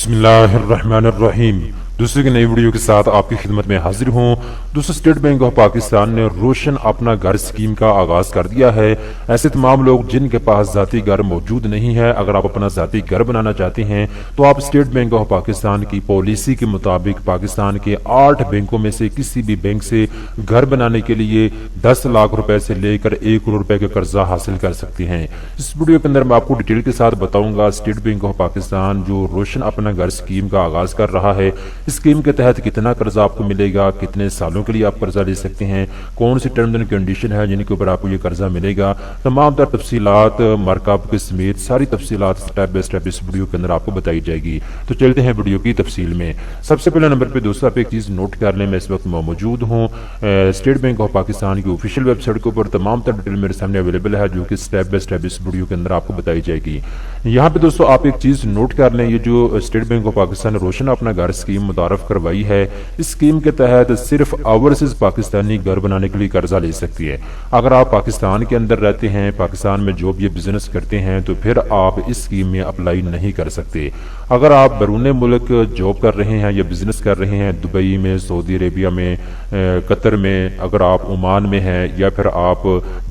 बिस्मिल्लाहिर्रहमानिर्रहीम। दूसरी की नई वीडियो के साथ आपकी खिदमत में हाजिर हूँ। दोस्तों, स्टेट बैंक ऑफ पाकिस्तान ने रोशन अपना घर स्कीम का आगाज कर दिया है। ऐसे तमाम लोग जिनके पास ज़ाती घर मौजूद नहीं है, अगर आप अपना ज़ाती घर बनाना चाहते हैं तो आप स्टेट बैंक ऑफ पाकिस्तान की पॉलिसी के मुताबिक पाकिस्तान के 8 बैंकों में से किसी भी बैंक से घर बनाने के लिए 10 लाख रुपए से लेकर 1 करोड़ रुपए का कर्जा हासिल कर सकते हैं। इस वीडियो के अंदर मैं आपको डिटेल के साथ बताऊंगा स्टेट बैंक ऑफ पाकिस्तान जो रोशन अपना घर स्कीम का आगाज कर रहा है, स्कीम के तहत कितना कर्जा आपको मिलेगा, कितने सालों के लिए आप कर्जा ले सकते हैं, कौन सी टर्म्स एंड कंडीशन है जिनके ऊपर आपको ये कर्जा मिलेगा, तमाम तर तफसीलात मार्कअप के समेत सारी तफसीलात स्टेप बाय स्टेप इस वीडियो के अंदर आपको बताई जाएगी। तो चलते हैं वीडियो की तफसील में। सबसे पहले नंबर पे दोस्तों आप एक चीज नोट कर लें, मैं इस वक्त मौजूद हूँ स्टेट बैंक ऑफ पाकिस्तान की ऑफिशियल वेबसाइट के ऊपर। तमाम तर डिटेल मेरे सामने अवेलेबल है जो कि स्टेप बाय स्टेप इस वीडियो के अंदर आपको बताई जाएगी। यहाँ पे दोस्तों आप एक चीज नोट कर लें, ये जो स्टेट बैंक ऑफ पाकिस्तान रोशन अपना घर स्कीम मुतारफ करवाई है, इस स्कीम के तहत सिर्फ ओवरसीज पाकिस्तानी घर बनाने के लिए कर्जा ले सकती है। अगर आप पाकिस्तान के अंदर रहते हैं, पाकिस्तान में जॉब या बिजनेस करते हैं तो फिर आप इस स्कीम में अप्लाई नहीं कर सकते। अगर आप बैरून मुल्क जॉब कर रहे हैं या बिजनेस कर रहे हैं, दुबई में, सऊदी अरेबिया में, कतर में, अगर आप ओमान में हैं या फिर आप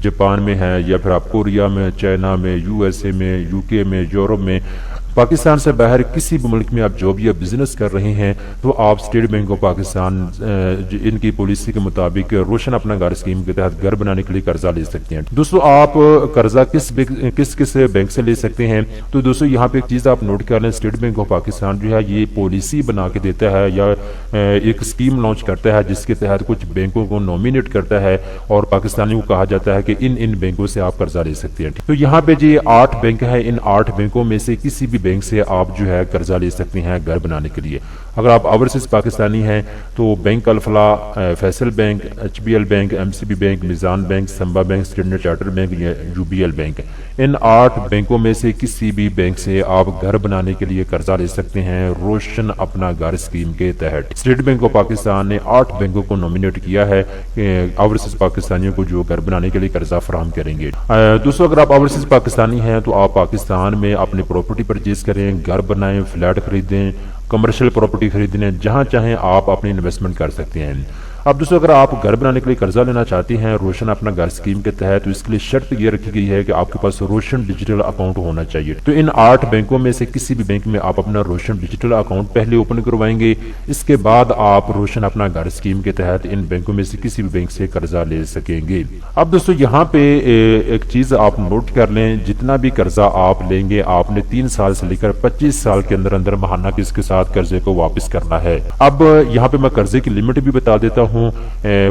जापान में हैं या फिर आप कोरिया में, चाइना में, यूएसए में, यूके में, यूरोप में, पाकिस्तान से बाहर किसी भी मुल्क में आप जॉब या बिजनेस कर रहे हैं तो आप स्टेट बैंक ऑफ पाकिस्तान इनकी पॉलिसी के मुताबिक रोशन अपना घर स्कीम के तहत घर बनाने के लिए कर्जा ले सकते हैं। दोस्तों आप कर्जा किस किस बैंक से ले सकते हैं, तो दोस्तों यहाँ पे एक चीज आप नोट कर लें, स्टेट बैंक ऑफ पाकिस्तान जो है ये पॉलिसी बना के देता है या एक स्कीम लॉन्च करता है जिसके तहत कुछ बैंकों को नॉमिनेट करता है और पाकिस्तानियों को कहा जाता है कि इन बैंकों से आप कर्जा ले सकते हैं। तो यहाँ पे जी 8 बैंक है, इन 8 बैंकों में से किसी भी बैंक से आप जो है कर्जा ले सकते हैं घर बनाने के लिए। अगर आप ओवरसीज पाकिस्तानी हैं तो bank Alfalah, Faysal bank, HBL bank, MCB bank, Meezan bank, Samba bank, standard chartered bank या UBL बैंक, इन 8 बैंकों में से किसी भी बैंक से आप घर बनाने के लिए कर्जा ले सकते हैं रोशन अपना घर स्कीम के तहत। स्टेट बैंक ऑफ पाकिस्तान ने 8 बैंकों को नॉमिनेट किया है कि ओवरसीज पाकिस्तानियों को जो घर बनाने के लिए कर्जा फराहम करेंगे। दोस्तों अगर आप ओवरसीज पाकिस्तानी हैं तो आप पाकिस्तान में अपनी प्रॉपर्टी परचेज करें, घर बनाएं, फ्लैट खरीदें, कमर्शियल प्रॉपर्टी खरीदने, जहां चाहें आप अपनी इन्वेस्टमेंट कर सकते हैं। अब दोस्तों अगर आप घर बनाने के लिए कर्जा लेना चाहते हैं रोशन अपना घर स्कीम के तहत, तो इसके लिए शर्त ये रखी गई है कि आपके पास रोशन डिजिटल अकाउंट होना चाहिए। तो इन 8 बैंकों में से किसी भी बैंक में आप अपना रोशन डिजिटल अकाउंट पहले ओपन करवाएंगे, इसके बाद आप रोशन अपना घर स्कीम के तहत इन बैंकों में से किसी भी बैंक से कर्जा ले सकेंगे। अब दोस्तों यहाँ पे एक चीज आप नोट कर लें, जितना भी कर्जा आप लेंगे आपने 3 साल से लेकर 25 साल के अंदर अंदर महाना किसके साथ कर्जे को वापस करना है। अब यहाँ पे मैं कर्जे की लिमिट भी बता देता हूँ।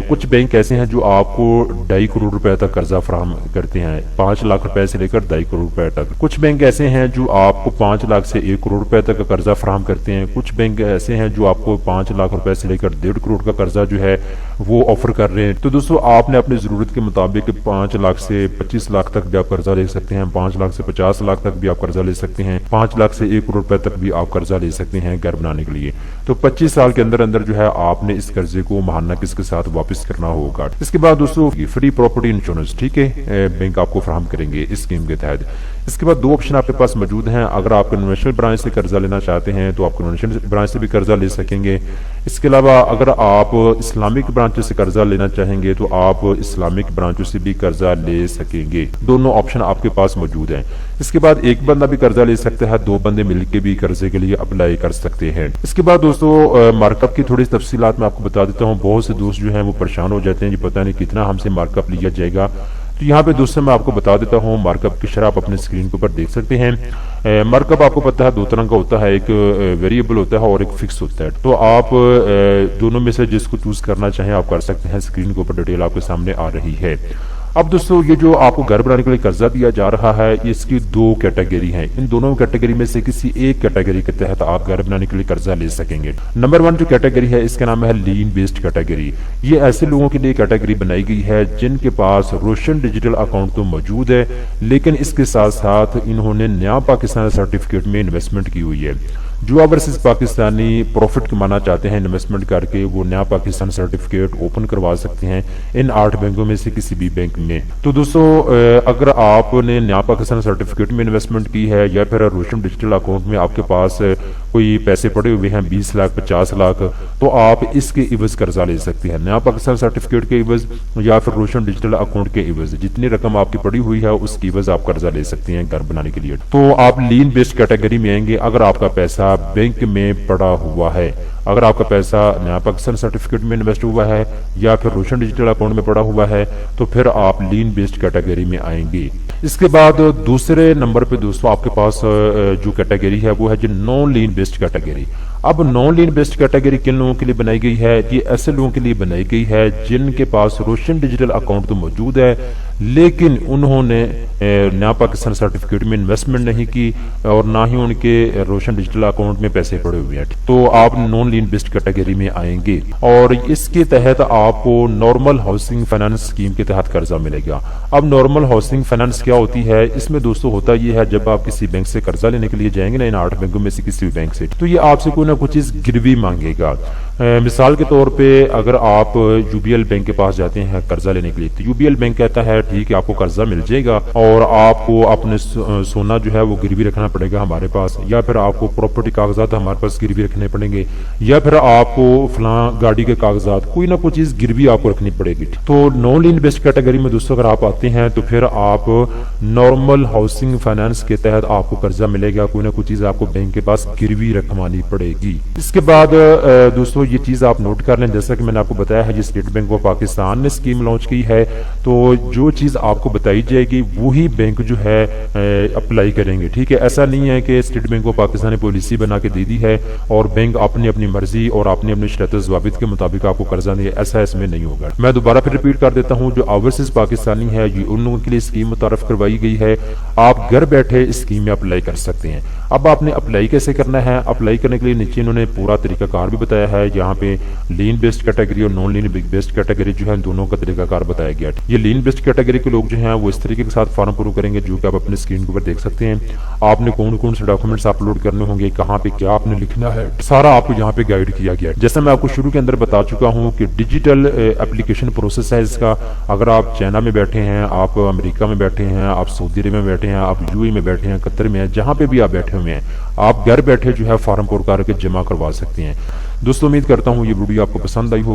कुछ बैंक ऐसे हैं जो आपको 2.5 करोड़ रुपए तक कर्जा फराहम करते हैं, 5 लाख रुपए से लेकर 2.5 करोड़ रुपए तक। कुछ बैंक ऐसे हैं जो आपको 5 लाख से 1 करोड़ रुपए तक का कर्जा फराहम करते हैं। कुछ बैंक ऐसे हैं जो आपको 5 लाख रुपए से लेकर 1.5 करोड़ का कर्जा जो है वो ऑफर कर रहे हैं। तो दोस्तों आपने अपनी जरूरत के मुताबिक 5 लाख से 25 लाख तक भी आप कर्जा ले सकते हैं, 5 लाख से 50 लाख तक भी आप कर्जा ले सकते हैं, 5 लाख से 1 करोड़ रुपए तक भी आप कर्जा ले सकते हैं घर बनाने के लिए। तो 25 साल के अंदर अंदर जो है आपने इस कर्जे को महाना किसके साथ वापस करना होगा। इसके बाद दोस्तों फ्री प्रॉपर्टी इंश्योरेंस, ठीक है, बैंक आपको फराहम करेंगे इस स्कीम के तहत। इसके बाद 2 ऑप्शन आपके पास मौजूद हैं। अगर आप कन्वेंशनल ब्रांच से कर्जा लेना चाहते हैं तो आप कन्वेंशनल ब्रांच से भी कर्जा ले सकेंगे। इसके अलावा अगर आप इस्लामिक ब्रांचों से कर्जा लेना चाहेंगे तो आप इस्लामिक ब्रांचों से भी कर्जा ले सकेंगे। दोनों ऑप्शन आपके पास मौजूद हैं। इसके बाद एक बंदा भी कर्जा ले सकता है, 2 बंदे मिलकर भी कर्जे के लिए अप्लाई कर सकते हैं। इसके बाद दोस्तों मार्कअप की थोड़ी तफसीलात मैं आपको बता देता हूँ। बहुत से दोस्त जो हैं वो परेशान हो जाते हैं, ये पता नहीं कितना हमसे मार्कअप लिया जाएगा। तो यहाँ पे दोस्तों मैं आपको बता देता हूँ मार्कअप की शरह आप अपने स्क्रीन के ऊपर देख सकते हैं। मार्कअप आपको पता है 2 तरह का होता है, एक वेरिएबल होता है और एक फिक्स होता है। तो आप दोनों में से जिसको चूज करना चाहें आप कर सकते हैं। स्क्रीन के ऊपर डिटेल आपके सामने आ रही है। अब दोस्तों ये जो आपको घर बनाने के लिए कर्जा दिया जा रहा है इसकी 2 कैटेगरी हैं। इन दोनों कैटेगरी में से किसी एक कैटेगरी के तहत आप घर बनाने के लिए कर्जा ले सकेंगे। नंबर 1 जो कैटेगरी है इसका नाम है लीन बेस्ड कैटेगरी। ये ऐसे लोगों के लिए कैटेगरी बनाई गई है जिनके पास रोशन डिजिटल अकाउंट तो मौजूद है लेकिन इसके साथ साथ इन्होंने नया पाकिस्तान सर्टिफिकेट में इन्वेस्टमेंट की हुई है। जो ओवरसीज पाकिस्तानी प्रॉफिट कमाना चाहते हैं इन्वेस्टमेंट करके, वो नया पाकिस्तान सर्टिफिकेट ओपन करवा सकते हैं इन 8 बैंकों में से किसी भी बैंक में। तो दोस्तों अगर आपने नया पाकिस्तान सर्टिफिकेट में इन्वेस्टमेंट की है या फिर रोशन डिजिटल अकाउंट में आपके पास कोई पैसे पड़े हुए हैं 20 लाख 50 लाख, तो आप इसके इवज कर्जा ले सकते हैं, नया पाकिस्तान सर्टिफिकेट के इवज या फिर रोशन डिजिटल अकाउंट के इवज, जितनी रकम आपकी पड़ी हुई है उसकी इवज आप कर्जा ले सकते हैं घर बनाने के लिए। तो आप लीन बेस्ड कैटेगरी में आएंगे अगर आपका पैसा बैंक में पड़ा हुआ है। अगर आपका पैसा नया पाकिस्तान सर्टिफिकेट में इन्वेस्ट हुआ है या फिर रोशन डिजिटल अकाउंट में पड़ा हुआ है तो फिर आप लीन बेस्ड कैटेगरी में आएंगे। इसके बाद दूसरे नंबर पे दोस्तों आपके पास जो कैटेगरी है वो है जो नॉन लीन बेस्ड कैटेगरी। अब नॉन लीन बेस्ड कैटेगरी किन लोगों के लिए बनाई गई है? ये ऐसे लोगों के लिए बनाई गई है जिनके पास रोशन डिजिटल अकाउंट तो मौजूद है लेकिन उन्होंने नया पाकिस्तान सर्टिफिकेट में इन्वेस्टमेंट नहीं की और ना ही उनके रोशन डिजिटल अकाउंट में पैसे पड़े हुए हैं, तो आप नॉन लीन बेस्ड कैटेगरी में आएंगे और इसके तहत आपको नॉर्मल हाउसिंग फाइनेंस स्कीम के तहत कर्जा मिलेगा। अब नॉर्मल हाउसिंग फाइनेंस क्या होती है? इसमें दोस्तों होता यह है जब आप किसी बैंक से कर्जा लेने के लिए जाएंगे ना, इन 8 बैंकों में से किसी भी बैंक से, तो ये आपसे कोई ना कुछ चीज गिरवी मांगेगा। मिसाल के तौर पे अगर आप यूबीएल बैंक के पास जाते हैं कर्जा लेने के लिए तो यूबीएल बैंक कहता है ठीक है आपको कर्जा मिल जाएगा और आपको अपने सोना जो है वो गिरवी रखना पड़ेगा हमारे पास, या फिर आपको प्रॉपर्टी कागजात हमारे पास गिरवी रखने पड़ेंगे, या फिर आपको फलां गाड़ी के कागजात, कोई ना कोई चीज गिरवी आपको रखनी पड़ेगी। तो नॉन लीन बेस्ड कैटेगरी में दोस्तों अगर आप आते हैं तो फिर आप नॉर्मल हाउसिंग फाइनेंस के तहत आपको कर्जा मिलेगा, कोई ना कोई चीज आपको बैंक के पास गिरवी रखवानी पड़ेगी। इसके बाद दोस्तों ये चीज आप नोट कर लें, जैसा कि मैंने आपको बताया है, स्टेट बैंक ऑफ पाकिस्तान ने स्कीम लॉन्च की है तो जो चीज आपको बताई जाएगी वही बैंक जो है अप्लाई करेंगे। ठीक है, ऐसा नहीं है कि स्टेट बैंक ऑफ पाकिस्तान ने पॉलिसी बना के दे दी है और बैंक अपनी अपनी मर्जी और अपनी अपनी शर्त ज़वाबित के मुताबिक आपको कर्जा दे, ऐसा इसमें नहीं होगा। मैं दोबारा फिर रिपीट कर देता हूँ, जो ओवरसीज पाकिस्तानी है ये उन लोगों के लिए स्कीम मुतारफ करवाई गई है, आप घर बैठे इस स्कीम में अप्लाई कर सकते हैं। अब आपने अप्लाई कैसे करना है? अप्लाई करने के लिए नीचे इन्होंने पूरा तरीकाकार भी बताया है, यहाँ पे लीन बेस्ड कैटेगरी और नॉन लीन बेस्ड कैटेगरी जो है दोनों का तरीकाकार बताया गया है। ये लीन बेस्ड कैटेगरी के लोग जो हैं वो इस तरीके के साथ फॉर्म पूरा करेंगे जो कि आप अपने स्क्रीन के ऊपर देख सकते हैं। आपने कौन कौन से डॉक्यूमेंट्स अपलोड करने होंगे, कहाँ पे क्या आपने लिखना है, सारा आपको यहाँ पे गाइड किया गया है। जैसे मैं आपको शुरू के अंदर बता चुका हूँ कि डिजिटल एप्लीकेशन प्रोसेस है इसका। अगर आप चाइना में बैठे हैं, आप अमेरिका में बैठे हैं, आप सऊदी अरब में बैठे हैं, आप यूएई में बैठे हैं, कतर में हैं, जहाँ पे भी आप बैठे हुए हैं आप घर बैठे जो है फॉर्म पूरा करके जमा करवा सकते हैं। दोस्तों उम्मीद करता हूँ ये वीडियो आपको पसंद आई हो।